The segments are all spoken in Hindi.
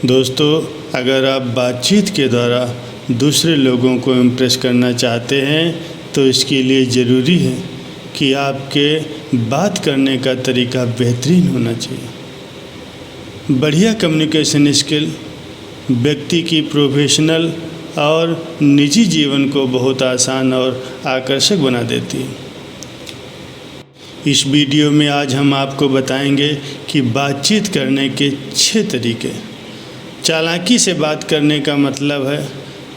दोस्तों, अगर आप बातचीत के द्वारा दूसरे लोगों को इम्प्रेस करना चाहते हैं तो इसके लिए ज़रूरी है कि आपके बात करने का तरीका बेहतरीन होना चाहिए। बढ़िया कम्युनिकेशन स्किल व्यक्ति की प्रोफेशनल और निजी जीवन को बहुत आसान और आकर्षक बना देती है। इस वीडियो में आज हम आपको बताएंगे कि बातचीत करने के 6 तरीके। चालाकी से बात करने का मतलब है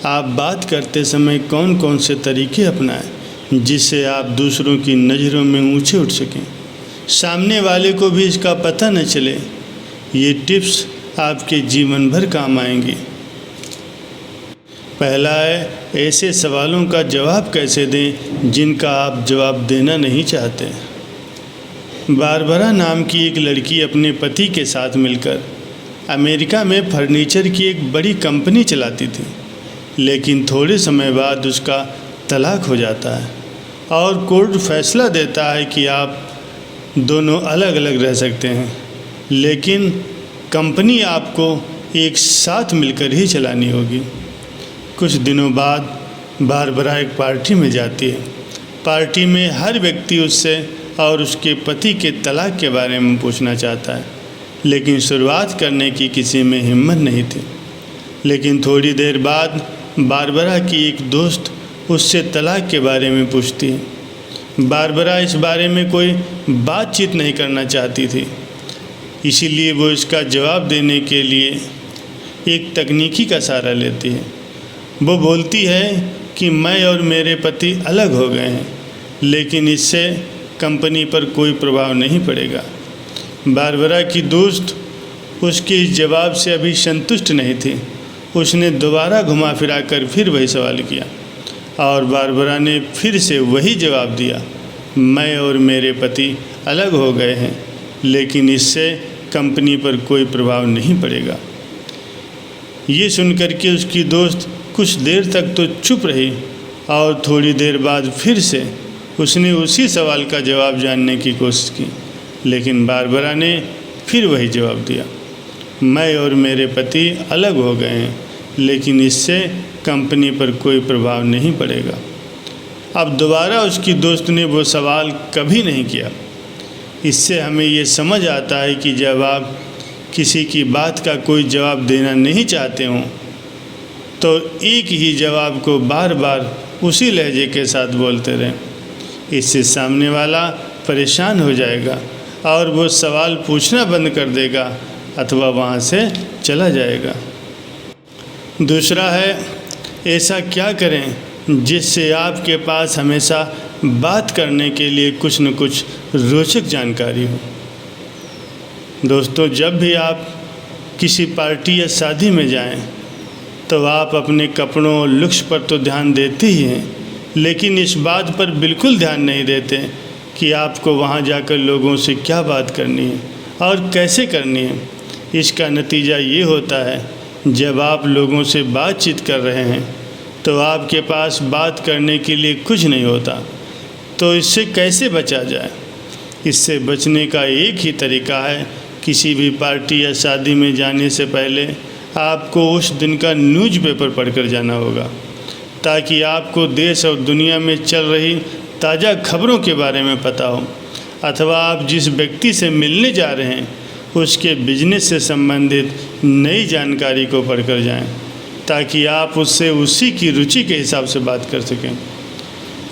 आप बात करते समय कौन कौन से तरीके अपनाएं जिससे आप दूसरों की नज़रों में ऊंचे उठ सकें, सामने वाले को भी इसका पता न चले। ये टिप्स आपके जीवन भर काम आएंगी। पहला है, ऐसे सवालों का जवाब कैसे दें जिनका आप जवाब देना नहीं चाहते। बारबरा नाम की एक लड़की अपने पति के साथ मिलकर अमेरिका में फर्नीचर की एक बड़ी कंपनी चलाती थी, लेकिन थोड़े समय बाद उसका तलाक हो जाता है और कोर्ट फैसला देता है कि आप दोनों अलग अलग रह सकते हैं, लेकिन कंपनी आपको एक साथ मिलकर ही चलानी होगी। कुछ दिनों बाद बारबरा एक पार्टी में जाती है। पार्टी में हर व्यक्ति उससे और उसके पति के तलाक के बारे में पूछना चाहता है, लेकिन शुरुआत करने की किसी में हिम्मत नहीं थी। लेकिन थोड़ी देर बाद बारबरा की एक दोस्त उससे तलाक के बारे में पूछती है। बारबरा इस बारे में कोई बातचीत नहीं करना चाहती थी, इसीलिए वो इसका जवाब देने के लिए एक तकनीकी का सहारा लेती है। वो बोलती है कि मैं और मेरे पति अलग हो गए हैं, लेकिन इससे कंपनी पर कोई प्रभाव नहीं पड़ेगा। बारबरा की दोस्त उसके इस जवाब से अभी संतुष्ट नहीं थी। उसने दोबारा घुमा फिरा कर फिर वही सवाल किया और बारबरा ने फिर से वही जवाब दिया, मैं और मेरे पति अलग हो गए हैं, लेकिन इससे कंपनी पर कोई प्रभाव नहीं पड़ेगा। ये सुनकर के उसकी दोस्त कुछ देर तक तो चुप रही और थोड़ी देर बाद फिर से उसने उसी सवाल का जवाब जानने की कोशिश की, लेकिन बारबरा ने फिर वही जवाब दिया, मैं और मेरे पति अलग हो गए हैं, लेकिन इससे कंपनी पर कोई प्रभाव नहीं पड़ेगा। अब दोबारा उसकी दोस्त ने वो सवाल कभी नहीं किया। इससे हमें ये समझ आता है कि जब आप किसी की बात का कोई जवाब देना नहीं चाहते हों तो एक ही जवाब को बार बार उसी लहजे के साथ बोलते रहें। इससे सामने वाला परेशान हो जाएगा और वो सवाल पूछना बंद कर देगा अथवा वहाँ से चला जाएगा। दूसरा है, ऐसा क्या करें जिससे आपके पास हमेशा बात करने के लिए कुछ न कुछ रोचक जानकारी हो। दोस्तों, जब भी आप किसी पार्टी या शादी में जाएं तो आप अपने कपड़ों और लुक्स पर तो ध्यान देते ही हैं, लेकिन इस बात पर बिल्कुल ध्यान नहीं देते कि आपको वहाँ जाकर लोगों से क्या बात करनी है और कैसे करनी है। इसका नतीजा ये होता है, जब आप लोगों से बातचीत कर रहे हैं तो आपके पास बात करने के लिए कुछ नहीं होता। तो इससे कैसे बचा जाए? इससे बचने का एक ही तरीका है, किसी भी पार्टी या शादी में जाने से पहले आपको उस दिन का न्यूज़पेपर पढ़कर जाना होगा, ताकि आपको देश और दुनिया में चल रही ताज़ा खबरों के बारे में पता हो, अथवा आप जिस व्यक्ति से मिलने जा रहे हैं उसके बिजनेस से संबंधित नई जानकारी को पढ़कर जाएं, ताकि आप उससे उसी की रुचि के हिसाब से बात कर सकें।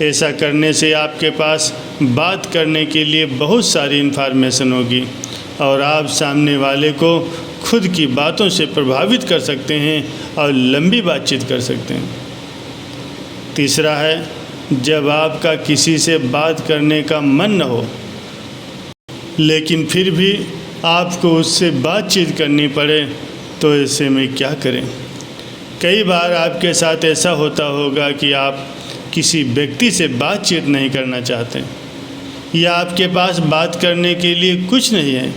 ऐसा करने से आपके पास बात करने के लिए बहुत सारी इन्फॉर्मेशन होगी और आप सामने वाले को खुद की बातों से प्रभावित कर सकते हैं और लंबी बातचीत कर सकते हैं। तीसरा है, जब आपका किसी से बात करने का मन न हो लेकिन फिर भी आपको उससे बातचीत करनी पड़े तो ऐसे में क्या करें? कई बार आपके साथ ऐसा होता होगा कि आप किसी व्यक्ति से बातचीत नहीं करना चाहते या आपके पास बात करने के लिए कुछ नहीं है,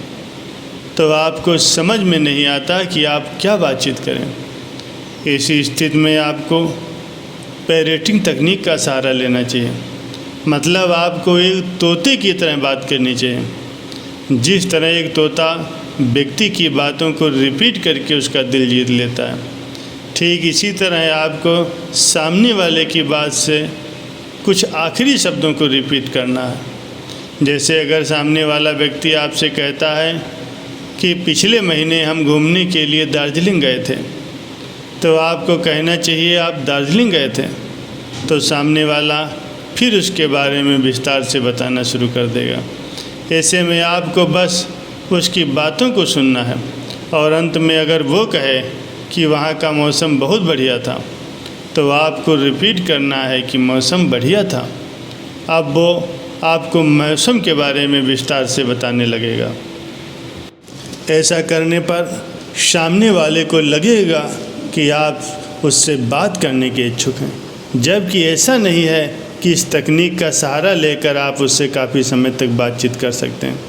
तो आपको समझ में नहीं आता कि आप क्या बातचीत करें। ऐसी स्थिति में आपको पैरेटिंग तकनीक का सहारा लेना चाहिए। मतलब आपको एक तोते की तरह बात करनी चाहिए। जिस तरह एक तोता व्यक्ति की बातों को रिपीट करके उसका दिल जीत लेता है। ठीक इसी तरह आपको सामने वाले की बात से कुछ आखिरी शब्दों को रिपीट करना है। जैसे अगर सामने वाला व्यक्ति आपसे कहता है कि पिछले महीने हम घूमने के लिए दार्जिलिंग गए थे, तो आपको कहना चाहिए आप दार्जिलिंग गए थे। तो सामने वाला फिर उसके बारे में विस्तार से बताना शुरू कर देगा। ऐसे में आपको बस उसकी बातों को सुनना है और अंत में अगर वो कहे कि वहाँ का मौसम बहुत बढ़िया था, तो आपको रिपीट करना है कि मौसम बढ़िया था। अब वो आपको मौसम के बारे में विस्तार से बताने लगेगा। ऐसा करने पर सामने वाले को लगेगा कि आप उससे बात करने के इच्छुक हैं, जबकि ऐसा नहीं है कि इस तकनीक का सहारा लेकर आप उससे काफ़ी समय तक बातचीत कर सकते हैं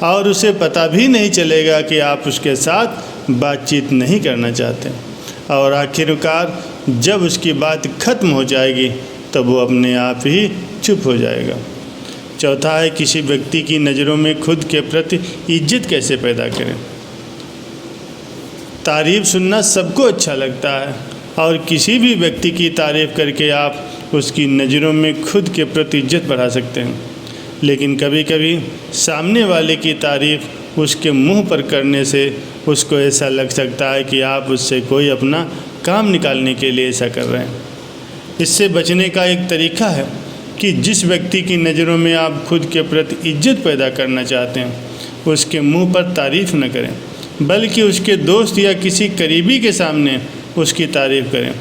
और उसे पता भी नहीं चलेगा कि आप उसके साथ बातचीत नहीं करना चाहते। और आखिरकार जब उसकी बात ख़त्म हो जाएगी तब वो अपने आप ही चुप हो जाएगा। चौथा है, किसी व्यक्ति की नज़रों में खुद के प्रति इज्जत कैसे पैदा करें। तारीफ़ सुनना सबको अच्छा लगता है और किसी भी व्यक्ति की तारीफ़ करके आप उसकी नज़रों में खुद के प्रति इज्जत बढ़ा सकते हैं। लेकिन कभी कभी सामने वाले की तारीफ़ उसके मुंह पर करने से उसको ऐसा लग सकता है कि आप उससे कोई अपना काम निकालने के लिए ऐसा कर रहे हैं। इससे बचने का एक तरीका है कि जिस व्यक्ति की नज़रों में आप खुद के प्रति इज्जत पैदा करना चाहते हैं उसके मुंह पर तारीफ़ न करें, बल्कि उसके दोस्त या किसी करीबी के सामने उसकी तारीफ़ करें।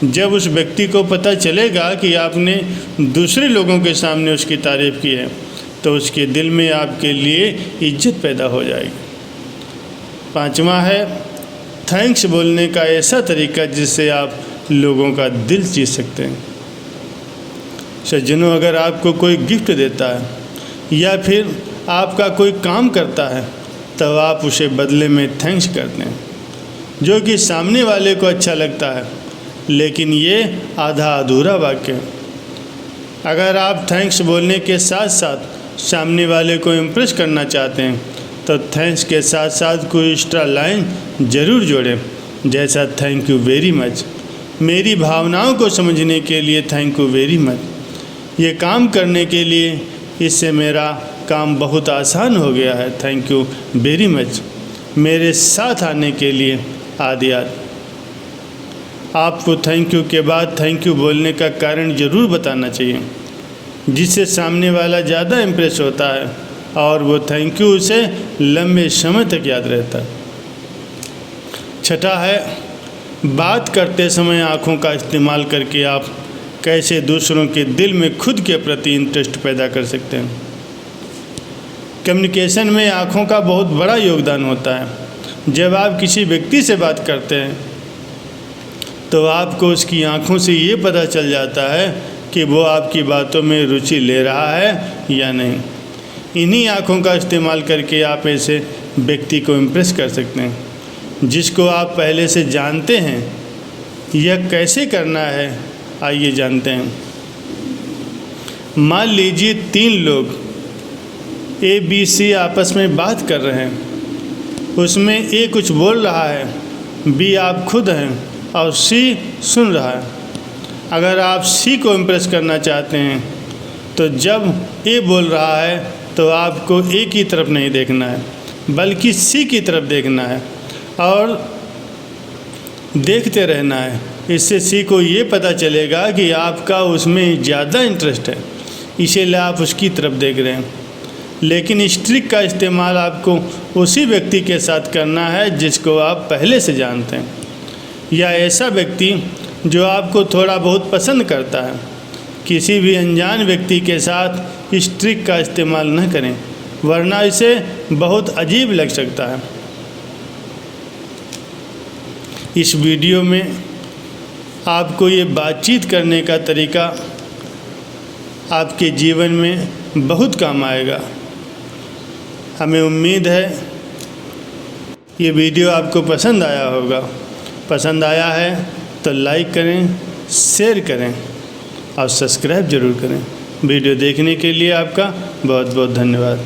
जब उस व्यक्ति को पता चलेगा कि आपने दूसरे लोगों के सामने उसकी तारीफ़ की है तो उसके दिल में आपके लिए इज्जत पैदा हो जाएगी। पांचवा है, थैंक्स बोलने का ऐसा तरीका जिससे आप लोगों का दिल जीत सकते हैं। सज्जनों, अगर आपको कोई गिफ्ट देता है या फिर आपका कोई काम करता है तब आप उसे बदले में थैंक्स करते हैं, जो कि सामने वाले को अच्छा लगता है, लेकिन ये आधा अधूरा वाक्य है। अगर आप थैंक्स बोलने के साथ साथ सामने वाले को इम्प्रेस करना चाहते हैं तो थैंक्स के साथ साथ कोई एक्स्ट्रा लाइन ज़रूर जोड़ें, जैसा थैंक यू वेरी मच, मेरी भावनाओं को समझने के लिए थैंक यू वेरी मच, ये काम करने के लिए इससे मेरा काम बहुत आसान हो गया है, थैंक यू वेरी मच, मेरे साथ आने के लिए आदि आदि। आपको थैंक यू के बाद थैंक यू बोलने का कारण ज़रूर बताना चाहिए, जिससे सामने वाला ज़्यादा इम्प्रेस होता है और वो थैंक यू उसे लंबे समय तक याद रहता है। छठा है, बात करते समय आँखों का इस्तेमाल करके आप कैसे दूसरों के दिल में खुद के प्रति इंटरेस्ट पैदा कर सकते हैं। कम्युनिकेशन में आँखों का बहुत बड़ा योगदान होता है। जब आप किसी व्यक्ति से बात करते हैं तो आपको उसकी आँखों से ये पता चल जाता है कि वो आपकी बातों में रुचि ले रहा है या नहीं। इन्हीं आँखों का इस्तेमाल करके आप ऐसे व्यक्ति को इम्प्रेस कर सकते हैं जिसको आप पहले से जानते हैं। यह कैसे करना है आइए जानते हैं। मान लीजिए 3 लोग ABC आपस में बात कर रहे हैं। उसमें A कुछ बोल रहा है, B आप खुद हैं और C सुन रहा है। अगर आप C को इम्प्रेस करना चाहते हैं तो जब A बोल रहा है तो आपको A की तरफ नहीं देखना है बल्कि C की तरफ देखना है और देखते रहना है। इससे C को ये पता चलेगा कि आपका उसमें ज़्यादा इंटरेस्ट है, इसीलिए आप उसकी तरफ देख रहे हैं। लेकिन इस ट्रिक का इस्तेमाल आपको उसी व्यक्ति के साथ करना है जिसको आप पहले से जानते हैं, या ऐसा व्यक्ति जो आपको थोड़ा बहुत पसंद करता है। किसी भी अनजान व्यक्ति के साथ इस ट्रिक का इस्तेमाल न करें, वरना इसे बहुत अजीब लग सकता है। इस वीडियो में आपको ये बातचीत करने का तरीका आपके जीवन में बहुत काम आएगा। हमें उम्मीद है ये वीडियो आपको पसंद आया होगा। पसंद आया है तो लाइक करें, शेयर करें और सब्सक्राइब ज़रूर करें। वीडियो देखने के लिए आपका बहुत बहुत धन्यवाद।